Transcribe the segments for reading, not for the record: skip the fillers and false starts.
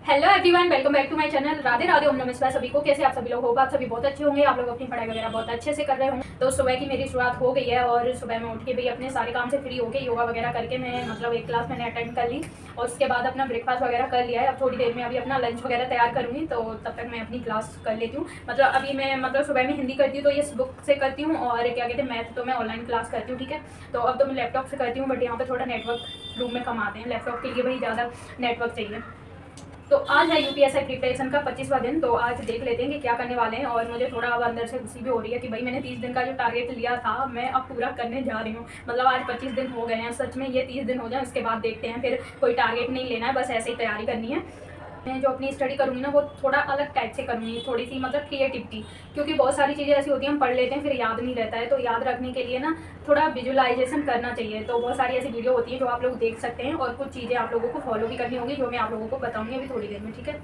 Hello everyone, welcome back to my channel. Radhe Radhe, ओम नमः शिवाय सभी को। कैसे आप सभी लोग होगा? आप सभी बहुत अच्छे होंगे। आप लोग अपनी पढ़ाई वगैरह बहुत अच्छे से कर रहे होंगे। तो सुबह की मेरी शुरुआत हो गई है और सुबह में उठ के भी अपने सारे काम से फ्री होके योगा वगैरह करके मैं मतलब एक क्लास मैंने अटेंड कर ली और उसके बाद अपना ब्रेकफास्ट वगैरह कर लिया है। अब थोड़ी देर में अभी अपना लंच वगैरह तैयार करूँगी, तो तब तक मैं अपनी क्लास कर लेती हूँ। मतलब अभी मैं मतलब सुबह में हिंदी करती हूँ तो ये बुक से करती हूँ और क्या कहते हैं मैथ तो मैं ऑनलाइन क्लास करती हूँ। ठीक है, तो अब तो मैं लैपटॉप से करती हूँ, बट यहाँ पर थोड़ा नेटवर्क रूम में कम आते हैं। लैपटॉप के लिए भाई ज़्यादा नेटवर्क चाहिए। तो आज है यूपीएससी प्रिपरेशन का 25वां दिन। तो आज देख लेते हैं कि क्या करने वाले हैं। और मुझे थोड़ा अब अंदर से खुशी भी हो रही है कि भाई मैंने 30 दिन का जो टारगेट लिया था मैं अब पूरा करने जा रही हूँ। मतलब आज 25 दिन हो गए हैं, सच में ये 30 दिन हो जाए उसके बाद देखते हैं। फिर कोई टारगेट नहीं लेना है, बस ऐसे ही तैयारी करनी है। मैं जो अपनी स्टडी करूँगी ना वो थोड़ा अलग टाइप से करूँगी, थोड़ी सी मतलब क्रिएटिविटी, क्योंकि बहुत सारी चीज़ें ऐसी होती हैं हम पढ़ लेते हैं फिर याद नहीं रहता है। तो याद रखने के लिए ना थोड़ा विजुअलाइजेशन करना चाहिए। तो बहुत सारी ऐसी वीडियो होती है जो आप लोग देख सकते हैं और कुछ चीज़ें आप लोगों को फॉलो भी करनी होगी, जो मैं आप लोगों को बताऊँगी अभी थोड़ी देर में। ठीक है,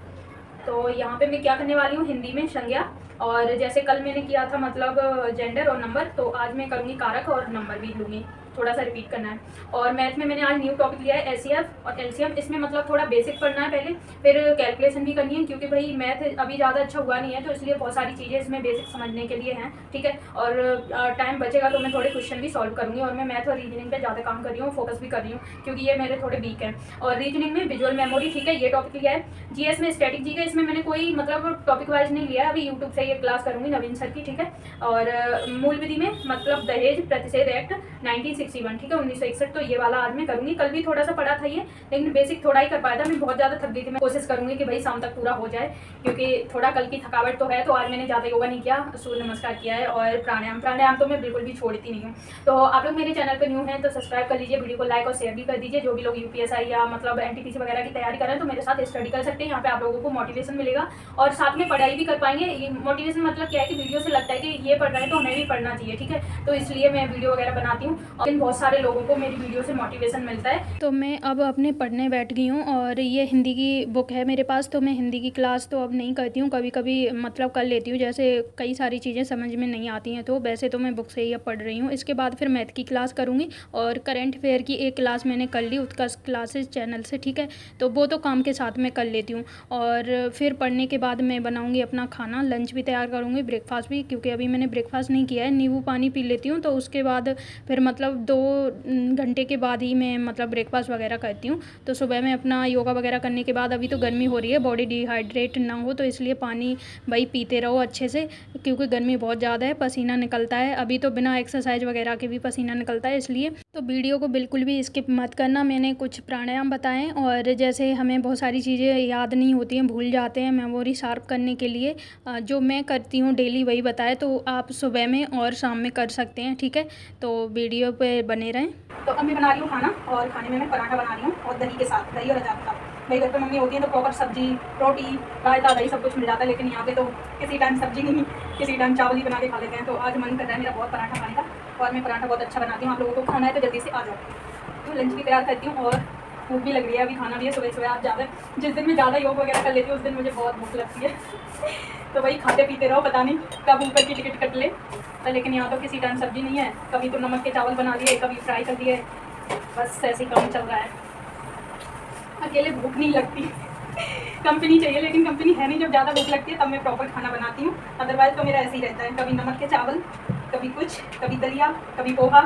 तो यहाँ पे मैं क्या करने वाली हूँ, हिंदी में संज्ञा, और जैसे कल मैंने किया था मतलब जेंडर और नंबर, तो आज मैं करूँगी कारक और नंबर भी लूँगी, थोड़ा सा रिपीट करना है। और मैथ में मैंने आज न्यू टॉपिक लिया है एचसीएफ और एलसीएम। इसमें मतलब थोड़ा बेसिक पढ़ना है पहले, फिर कैलकुलेशन भी करनी है, क्योंकि भाई मैथ अभी ज़्यादा अच्छा हुआ नहीं है तो इसलिए बहुत सारी चीज़ें इसमें बेसिक समझने के लिए हैं। ठीक है, और टाइम बचेगा तो मैं थोड़े क्वेश्चन भी सॉल्व करूँगी। और मैं मैथ और रीजनिंग पे ज़्यादा काम कर रही हूँ, फोकस भी कर रही हूँ, क्योंकि ये मेरे थोड़े वीक हैं। और रीजनिंग में विजुअल मेमोरी, ठीक है, ये टॉपिक लिया है। जीएस में स्टैटिक जी का, इसमें मैंने कोई मतलब टॉपिक वाइज नहीं लिया है, अभी यूट्यूब से ये क्लास करूँगी नवीन सर की। ठीक है, और मूल विधि में मतलब दहेज प्रतिषेध एक्ट 1961, ठीक है 1961, तो ये वाला आज मैं करूँगी। कल भी थोड़ा सा पढ़ा था ये, लेकिन बेसिक थोड़ा ही कर पाया था, मैं बहुत ज़्यादा थक गई थी। मैं कोशिश करूँगी कि भाई शाम तक पूरा हो जाए, क्योंकि थोड़ा कल की थकावट तो है। तो आज मैंने ज़्यादा योगा नहीं किया, सूर्य नमस्कार किया है और प्राणायाम तो मैं बिल्कुल भी छोड़ती नहीं हूँ। तो आप लोग मेरे चैनल पर न्यू हैं तो सब्सक्राइब कर लीजिए, वीडियो को लाइक और शेयर भी कर दीजिए। जो भी लोग यूपीएससी या मतलब एनटीपीसी वगैरह की तैयारी कर रहे हैं तो मेरे साथ स्टडी कर सकते हैं। यहाँ पे आप लोगों को मोटिवेशन मिलेगा और साथ में पढ़ाई भी कर पाएंगे। मोटिवेशन मतलब क्या है कि वीडियो से लगता है कि ये पढ़ रहे हैं तो हमें भी पढ़ना चाहिए। ठीक है, तो इसलिए मैं वीडियो वगैरह बनाती हूँ और बहुत सारे लोगों को मेरी वीडियो से मोटिवेशन मिलता है। तो मैं अब अपने पढ़ने बैठ गई हूँ और ये हिंदी की बुक है मेरे पास, तो मैं हिंदी की क्लास तो अब नहीं करती हूँ, कभी कभी मतलब कर लेती हूँ, जैसे कई सारी चीज़ें समझ में नहीं आती हैं। तो वैसे तो मैं बुक से ही अब पढ़ रही हूँ। इसके बाद फिर मैथ की क्लास करूँगी और करंट अफेयर की एक क्लास मैंने कर ली उत्कर्ष क्लासेस चैनल से। ठीक है, तो वो तो काम के साथ में कर लेती हूँ। और फिर पढ़ने के बाद मैं बनाऊँगी अपना खाना, लंच भी तैयार करूँगी, ब्रेकफास्ट भी, क्योंकि अभी मैंने ब्रेकफास्ट नहीं किया है। नींबू पानी पी लेती हूँ, तो उसके बाद फिर मतलब 2 घंटे के बाद ही मैं मतलब ब्रेकफास्ट वगैरह करती हूँ। तो सुबह में अपना योगा वगैरह करने के बाद, अभी तो गर्मी हो रही है, बॉडी डिहाइड्रेट ना हो तो इसलिए पानी भाई पीते रहो अच्छे से, क्योंकि गर्मी बहुत ज़्यादा है, पसीना निकलता है। अभी तो बिना एक्सरसाइज वगैरह के भी पसीना निकलता है, इसलिए तो वीडियो को बिल्कुल भी स्किप मत करना। मैंने कुछ प्राणायाम बताएं, और जैसे हमें बहुत सारी चीज़ें याद नहीं होती हैं, भूल जाते हैं, मेमोरी शार्प करने के लिए जो मैं करती हूँ डेली वही बताए, तो आप सुबह में और शाम में कर सकते हैं। ठीक है, तो वीडियो पे बने रहें। तो अब मैं बना रही हूँ खाना, और खाने में मैं पराठा बना रही हूँ और दही के साथ, दही और अचार के साथ। मेरी घर पर मम्मी होती है तो प्रॉपर सब्जी, रोटी, रायता, दही सब कुछ मिल जाता है, लेकिन यहाँ पे तो किसी टाइम सब्जी नहीं, किसी टाइम चावल ही बना के खा लेते हैं। तो आज मन कर रहा है मेरा बहुत पराठा खाने का, और मैं पराठा बहुत अच्छा बनाती हूँ। आप लोगों को खाना है तो जल्दी से आ जाओ। तो लंच भी तैयार करती हूँ और भूख भी लग रही है, अभी खाना भी है। सुबह सुबह आप ज़्यादा, जिस दिन मैं ज़्यादा योग वगैरह कर लेती हूँ उस दिन मुझे बहुत भूख लगती है। तो वही खाते पीते रहो, पता नहीं कब ऊपर की टिकट कट ले। लेकिन यहाँ तो किसी टाइम सब्जी नहीं है, कभी तो नमक के चावल बना लिए, कभी फ्राई कर दिए, बस ऐसे काम चल रहा है। अकेले भूख नहीं लगती, कंपनी चाहिए, लेकिन कंपनी है नहीं। जब ज़्यादा भूख लगती है तब मैं प्रॉपर खाना बनाती हूँ, अदरवाइज तो मेरा ऐसे ही रहता है, कभी नमक के चावल, कभी कुछ, कभी दलिया, कभी पोहा।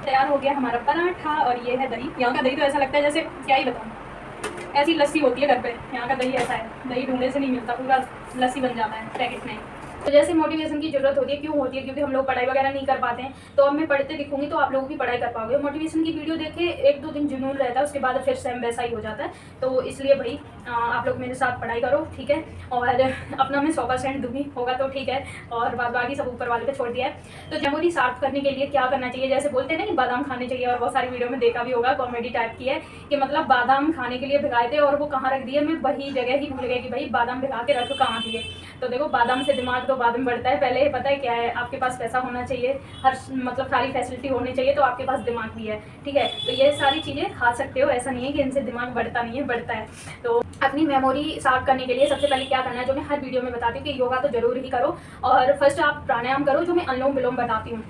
तैयार हो गया हमारा पराठा, और ये है दही। यहाँ का दही तो ऐसा लगता है जैसे क्या ही बताऊँ, ऐसी लस्सी होती है घर पे। यहाँ का दही ऐसा है, दही ढूंढने से नहीं मिलता, पूरा लस्सी बन जाता है पैकेट में। तो जैसे मोटिवेशन की जरूरत होती है, क्यों होती है? क्योंकि हम लोग पढ़ाई वगैरह नहीं कर पाते हैं। तो अब मैं पढ़ते दिखूंगी तो आप लोग भी पढ़ाई कर पाओगे। मोटिवेशन की वीडियो देखे 1-2 दिन जुनून रहता है, उसके बाद फिर सेम वैसा ही हो जाता है। तो इसलिए भाई आप लोग मेरे साथ पढ़ाई करो, ठीक है। और अपना मैं 100% दूंगी, होगा तो ठीक है, और बाद बाकी सब ऊपर वाले पे छोड़ दिया है। तो मेमोरी शार्प करने के लिए क्या करना चाहिए? जैसे बोलते हैं ना कि बादाम खाने चाहिए, और बहुत सारी वीडियो में देखा भी होगा, कॉमेडी टाइप की है कि मतलब बादाम खाने के लिए भिगाए थे और वो कहाँ रख दिए, मैं वही जगह ही भूल गई कि भाई बादाम भिगा के रख कहाँ दिए। तो देखो, बादाम से दिमाग तो बाद में बढ़ता है, पहले पता है क्या है, आपके पास पैसा होना चाहिए, हर मतलब सारी फैसिलिटी होनी चाहिए, तो आपके पास दिमाग भी है। ठीक है, तो ये सारी चीज़ें खा सकते हो, ऐसा नहीं है कि इनसे दिमाग बढ़ता नहीं है, बढ़ता है। तो अपनी मेमोरी शार्प करने के लिए सबसे पहले क्या करना है, जो मैं हर वीडियो में बताती हूँ कि योगा तो जरूर ही करो। और फर्स्ट आप प्राणायाम करो, जो मैं अनुलोम विलोम बताती हूँ।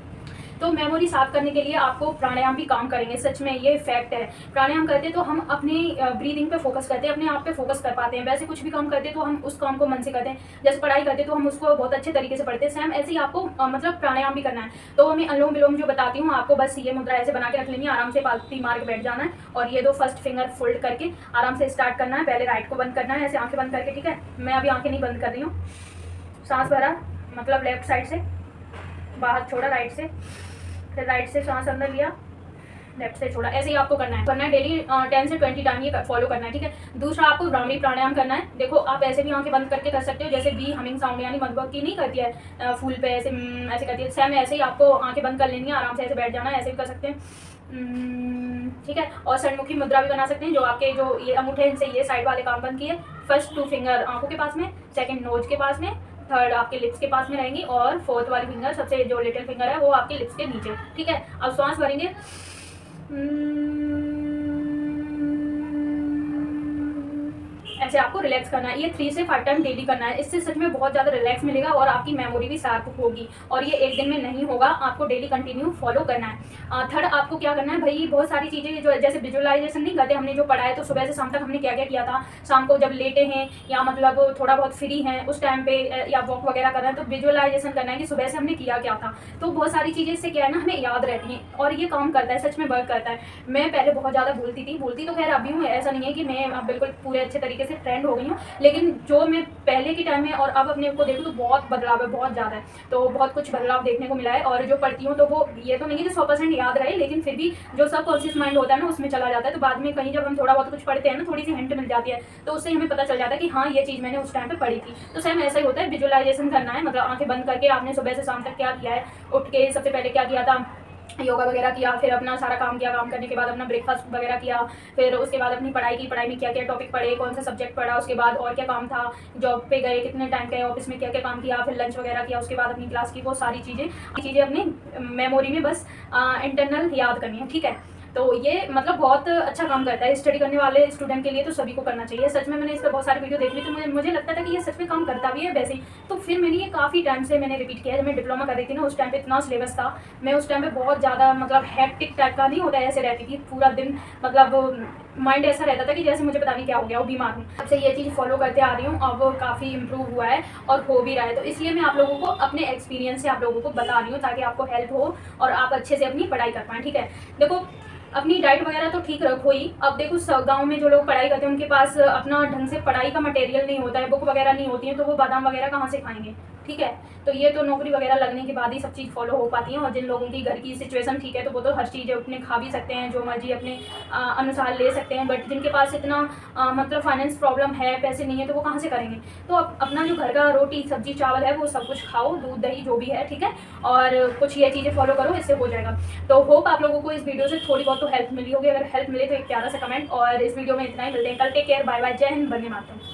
तो मेमोरी साफ करने के लिए आपको प्राणायाम भी काम करेंगे, सच में ये फैक्ट है। प्राणायाम करते तो हम अपनी ब्रीदिंग पे फोकस करते हैं, अपने आप पे फोकस कर पाते हैं। वैसे कुछ भी काम करते तो हम उस काम को मन से करते हैं, जैसे पढ़ाई करते तो हम उसको बहुत अच्छे तरीके से पढ़ते हैं। सेम ऐसे ही आपको मतलब प्राणायाम भी करना है। तो मैं अनुलोम विलोम जो बताती हूँ आपको, बस ये मुद्रा ऐसे बना के रख लेनी है, आराम से पालती मार के बैठ जाना है और ये 2 फर्स्ट फिंगर फोल्ड करके आराम से स्टार्ट करना है। पहले राइट को बंद करना है, ऐसे आंखें बंद करके, ठीक है। मैं अभी आंखें नहीं बंद कर रही हूँ। सांस भरा, मतलब लेफ्ट साइड से बाहर छोड़ा, राइट से, फिर राइट से सांस अंदर लिया, लेफ्ट से छोड़ा। ऐसे ही आपको करना है डेली 10 से 20 टाइम ये फॉलो करना है, ठीक है। दूसरा आपको भ्रामरी प्राणायाम करना है। देखो आप ऐसे भी आंखें बंद करके कर सकते हो, जैसे बी हमिंग साउंड यानी मधुमक्खी नहीं करती है फूल पे ऐसे ऐसे करती है, सेम ऐसे ही आपको आंखें बंद कर लेनी है, आराम से ऐसे बैठ जाना है, ऐसे भी कर सकते हैं, ठीक है। और षणमुखी मुद्रा भी बना सकते हैं, जो आपके जो ये अंगूठे इनसे ये साइड वाले काम बंद किए। फर्स्ट 2 फिंगर आंखों के पास में, सेकंड नोज के पास में, थर्ड आपके लिप्स के पास में रहेंगी और फोर्थ वाली फिंगर सबसे जो लिटिल फिंगर है वो आपके लिप्स के नीचे, ठीक है। अब सांस भरेंगे, ऐसे आपको रिलैक्स करना है। ये 3 से 5 टाइम डेली करना है। इससे सच में बहुत ज़्यादा रिलैक्स मिलेगा और आपकी मेमोरी भी शार्प होगी। और ये एक दिन में नहीं होगा, आपको डेली कंटिन्यू फॉलो करना है। थर्ड आपको क्या करना है भाई, बहुत सारी चीज़ें जो जैसे विजुअलाइजेशन नहीं करते, हमने जो पढ़ा है तो सुबह से शाम तक हमने क्या क्या किया था, शाम को जब लेटे हैं या मतलब थोड़ा बहुत फ्री हैं उस टाइम पे या वॉक वगैरह कर रहे हैं तो विजुअलाइजेशन करना है कि सुबह से हमने किया क्या था। तो बहुत सारी चीज़ें इससे क्या है ना, हमें याद रहती हैं और ये काम करता है, सच में वर्क करता है। मैं पहले बहुत ज़्यादा भूलती तो खैर अभी हूँ, ऐसा नहीं है कि मैं बिल्कुल पूरे अच्छे तरीके से ट्रेंड हो गई हूँ, लेकिन जो मैं पहले के टाइम में और अब अपने को देखूँ तो बहुत बदलाव है, बहुत ज़्यादा है। तो बहुत कुछ बदलाव देखने को मिला है। और जो पढ़ती हूँ तो वो ये तो नहीं कि 100% याद रहे, लेकिन फिर भी जो सब कॉन्शियस माइंड होता है ना उसमें चला जाता है। तो बाद में कहीं जब हम थोड़ा बहुत कुछ पढ़ते हैं ना, थोड़ी सी हिंट मिल जाती है तो उससे हमें पता चल जाता है कि हाँ ये चीज़ मैंने उस टाइम पे पढ़ी थी। तो सेम ऐसा ही होता है, विजुअलाइजेशन करना है, मतलब आंखें बंद करके आपने सुबह से शाम तक क्या किया है, उठ के सबसे पहले क्या किया था, योगा वगैरह किया, फिर अपना सारा काम किया, काम करने के बाद अपना ब्रेकफास्ट वगैरह किया, फिर उसके बाद अपनी पढ़ाई की, पढ़ाई में क्या क्या टॉपिक पढ़े, कौन सा सब्जेक्ट पढ़ा, उसके बाद और क्या काम था, जॉब पे गए, कितने टाइम गए, ऑफिस में क्या क्या काम किया, फिर लंच वगैरह किया, उसके बाद अपनी क्लास की, वो सारी चीज़ें अपनी मेमोरी में बस इंटरनल याद करनी है, ठीक है। तो ये मतलब बहुत अच्छा काम करता है स्टडी करने वाले स्टूडेंट के लिए, तो सभी को करना चाहिए। सच में मैंने इस पर बहुत सारी वीडियो देखी थी, मुझे लगता था कि ये सच में काम करता भी है वैसे ही। तो फिर मैंने ये काफ़ी टाइम से मैंने रिपीट किया। जब मैं डिप्लोमा कर रही थी ना, उस टाइम पे इतना सिलेबस था, मैं उस टाइम पे बहुत ज़्यादा मतलब हैक्टिक टाइप का नहीं होता, ऐसे रहती थी पूरा दिन, मतलब माइंड ऐसा रहता था कि जैसे मुझे पता नहीं क्या हो गया, वो बीमार हूँ। अब से ये चीज़ फॉलो करते आ रही हूँ, अब काफ़ी इंप्रूव हुआ है और हो भी रहा है। तो इसलिए मैं आप लोगों को अपने एक्सपीरियंस से आप लोगों को बता रही हूँ, ताकि आपको हेल्प हो और आप अच्छे से अपनी पढ़ाई कर पाएँ, ठीक है। देखो अपनी डाइट वगैरह तो ठीक रखो ही। अब देखो गांव में जो लोग पढ़ाई करते हैं उनके पास अपना ढंग से पढ़ाई का मटेरियल नहीं होता है, बुक वगैरह नहीं होती है, तो वो बादाम वगैरह कहाँ से खाएंगे, ठीक है। तो ये तो नौकरी वगैरह लगने के बाद ही सब चीज़ फॉलो हो पाती है। और जिन लोगों की घर की सिचुएशन ठीक है तो वो तो हर चीज़ अपने खा भी सकते हैं, जो मर्जी अपने अनुसार ले सकते हैं। बट जिनके पास इतना मतलब फाइनेंस प्रॉब्लम है, पैसे नहीं है, तो वो कहाँ से करेंगे। तो अपना जो घर का रोटी सब्जी चावल है वो सब कुछ खाओ, दूध दही जो भी है, ठीक है। और कुछ ये चीज़ें फॉलो करो, इससे हो जाएगा। तो होप आप लोगों को इस वीडियो से थोड़ी बहुत तो हेल्प मिली होगी। अगर हेल्प मिले तो एक प्यारा सा कमेंट। और इस वीडियो में इतना ही, मिलते हैं कल। टेक केयर, बाय बाय, जय हिंद, वंदे मातरम।